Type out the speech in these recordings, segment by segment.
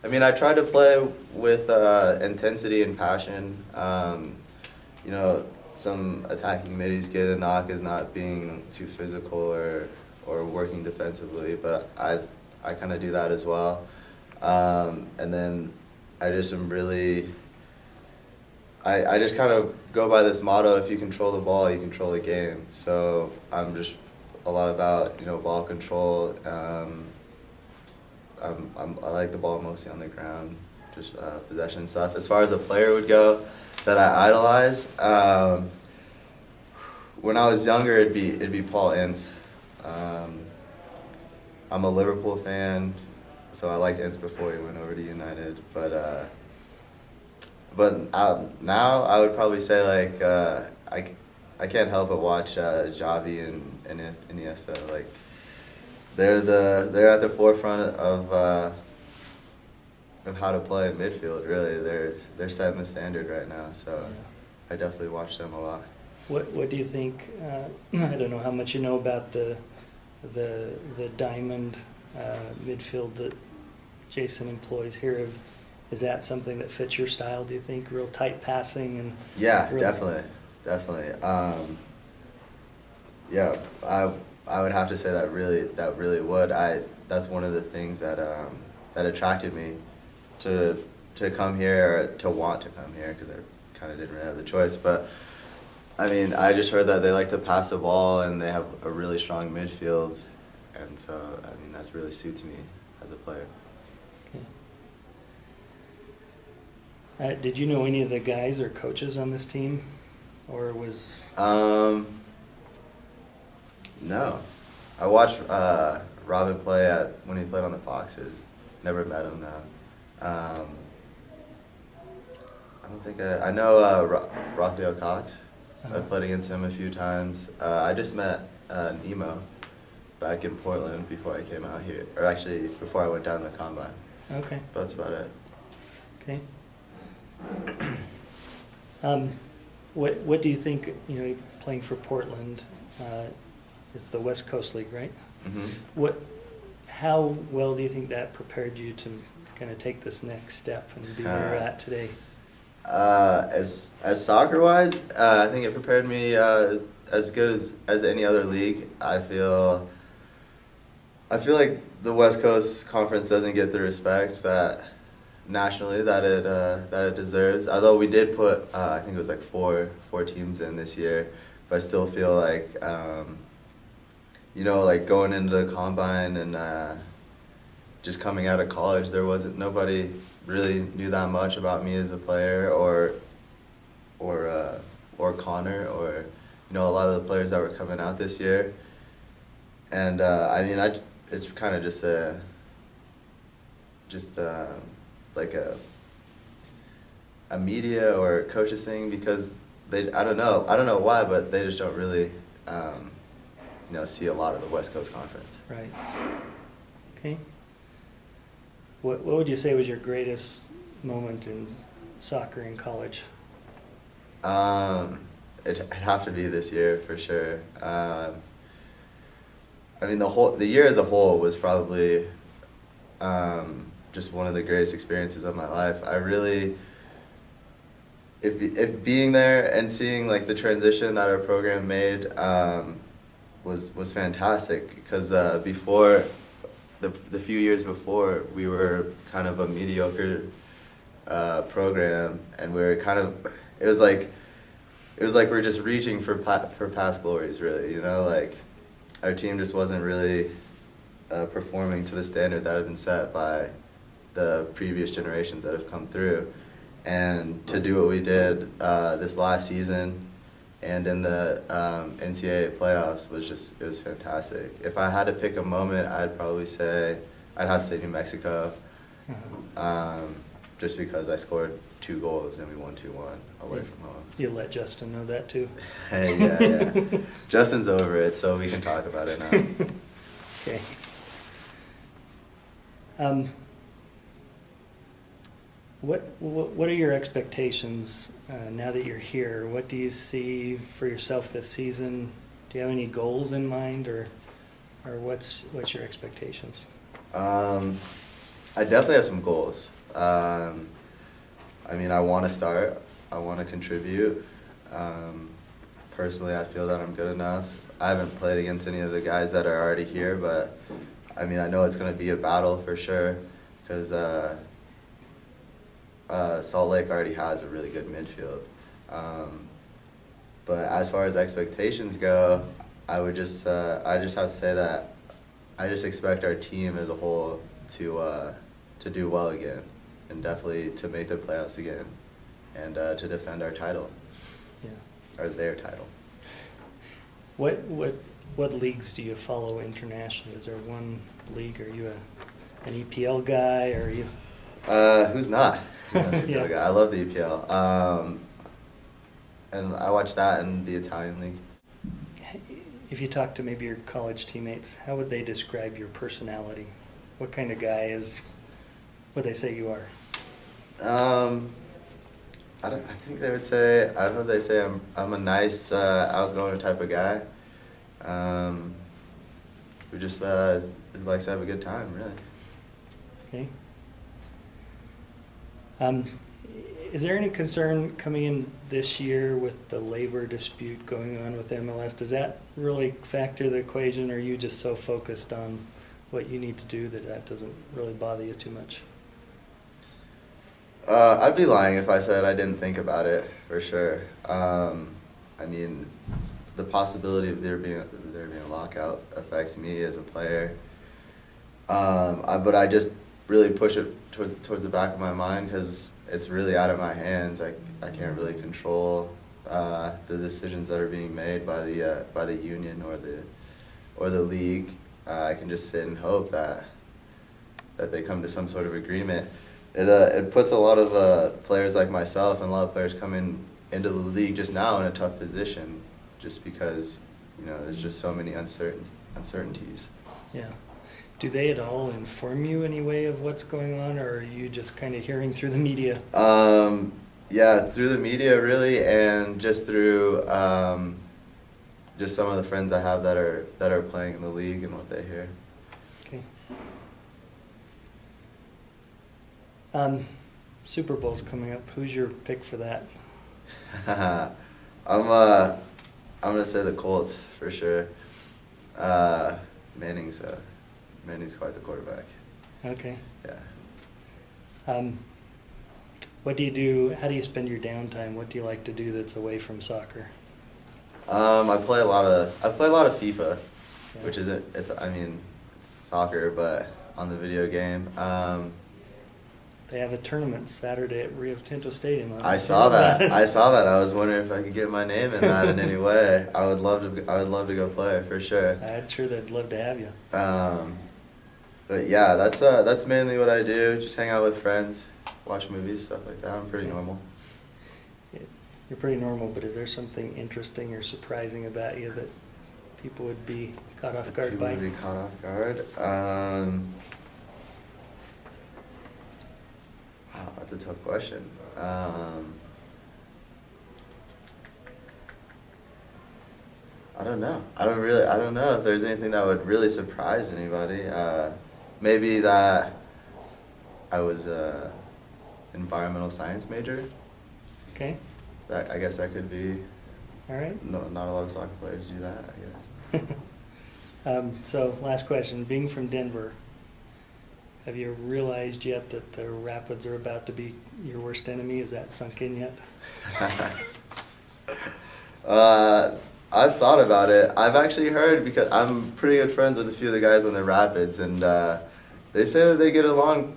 I mean, I tried to play with intensity and passion. You know, some attacking middies get a knock as not being too physical or working defensively, but I kind of do that as well. And then I just am really, I just kind of go by this motto: if you control the ball, you control the game. So I'm just a lot about, you know, ball control. I like the ball mostly on the ground, just possession stuff. As far as a player would go that I idolize, when I was younger, it'd be Paul Ince. I'm a Liverpool fan, so I liked Ince before he went over to United. But now I would probably say like I can't help but watch Xavi and Iniesta. Like they're at the forefront of how to play midfield. Really, they're setting the standard right now. So I definitely watch them a lot. What do you think? I don't know how much you know about the diamond midfield that Jason employs here. Is that something that fits your style? Do you think real tight passing and? Yeah, really? definitely. Yeah, I would have to say that really would. That's one of the things that attracted me to come here, or to want to come here, because I kind of didn't really have the choice. But I mean, I just heard that they like to pass the ball and they have a really strong midfield, and so I mean that really suits me as a player. Okay. Did you know any of the guys or coaches on this team, or was? No, I watched Robin play when he played on the Foxes. Never met him though. I don't think I know Rafael Cox. I played against him a few times. I just met Nemo back in Portland before I came out here, or actually before I went down to the combine. Okay. But that's about it. Okay. What do you think? You know, playing for Portland, it's the West Coast League, right? Mm-hmm. How well do you think that prepared you to kind of take this next step and be where you're at today? As soccer wise, I think it prepared me as good as any other league. I feel like the West Coast Conference doesn't get the respect that nationally that it deserves. Although we did put I think it was like four teams in this year, but I still feel like you know, like going into the combine and just coming out of college, nobody really knew that much about me as a player, or Connor, or you know, a lot of the players that were coming out this year. And I mean, it's kind of just like a media or coaches thing, because I don't know why, but they just don't really you know, see a lot of the West Coast Conference. Right. Okay. What would you say was your greatest moment in soccer in college? It'd have to be this year for sure. I mean, the year as a whole was probably just one of the greatest experiences of my life. I really, if being there and seeing like the transition that our program made was fantastic, because before the few years before, we were kind of a mediocre program, and we were kind of, it was like we're just reaching for past glories, really. You know, like our team just wasn't really performing to the standard that had been set by the previous generations that have come through. And to do what we did this last season and in the NCAA playoffs it was fantastic. If I had to pick a moment, I'd have to say New Mexico, just because I scored 2 goals and we won 2-1 away from home. You let Justin know that too? Hey, yeah. Justin's over it, so we can talk about it now. Okay. What are your expectations now that you're here? What do you see for yourself this season? Do you have any goals in mind, or what's your expectations? I definitely have some goals. I mean, I want to start. I want to contribute. Personally, I feel that I'm good enough. I haven't played against any of the guys that are already here, but I mean, I know it's going to be a battle for sure because Salt Lake already has a really good midfield. But as far as expectations go, I just have to say that I just expect our team as a whole to do well again, and definitely to make the playoffs again, and to defend our title, Yeah. or their title. What leagues do you follow internationally? Is there one league? Are you an EPL guy, or are you? Who's not? Who's not an EPL Yeah. guy? I love the EPL, and I watch that in the Italian league. If you talk to maybe your college teammates, how would they describe your personality? What kind of guy would they say you are? I think they would say, I don't know if they say I'm a nice, outgoing type of guy. Who just likes to have a good time, really. Okay. Is there any concern coming in this year with the labor dispute going on with MLS? Does that really factor the equation, or are you just so focused on what you need to do that doesn't really bother you too much? I'd be lying if I said I didn't think about it, for sure. I mean, the possibility of there being a lockout affects me as a player. But I just really push it towards the back of my mind because it's really out of my hands. I can't really control the decisions that are being made by the union or the league. I can just sit and hope that they come to some sort of agreement. It puts a lot of players like myself and a lot of players coming into the league just now in a tough position, just because there's just so many uncertainties. Yeah. Do they at all inform you any way of what's going on, or are you just kind of hearing through the media? Yeah, through the media really, and just through just some of the friends I have that are playing in the league and what they hear. Okay. Super Bowl's coming up. Who's your pick for that? I'm gonna say the Colts for sure. Manning's quite the quarterback. Okay. Yeah. What do you do? How do you spend your downtime? What do you like to do that's away from soccer? I play a lot of FIFA, Yeah. which isn't it's soccer, but on the video game. They have a tournament Saturday at Rio Tinto Stadium. I saw that. I was wondering if I could get my name in that in any way. I would love to go play for sure. I'm sure they'd love to have you. But yeah, that's mainly what I do. Just hang out with friends, watch movies, stuff like that. I'm pretty normal. You're pretty normal, but is there something interesting or surprising about you that people would be caught off guard by? People would be caught off guard. Wow, that's a tough question. I don't know. I don't know if there's anything that would really surprise anybody. Maybe that I was a environmental science major. Okay. I guess that could be. All right. No, not a lot of soccer players do that, I guess. So last question, being from Denver, have you realized yet that the Rapids are about to be your worst enemy? Is that sunk in yet? I've thought about it. I've actually heard, because I'm pretty good friends with a few of the guys on the Rapids, and they say that they get along,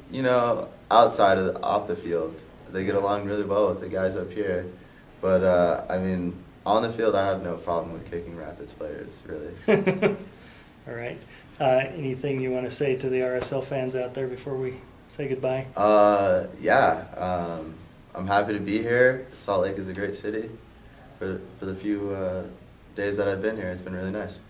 off the field. They get along really well with the guys up here. But, on the field, I have no problem with kicking Rapids players, really. All right. Anything you want to say to the RSL fans out there before we say goodbye? Yeah. I'm happy to be here. Salt Lake is a great city. For the few days that I've been here, it's been really nice.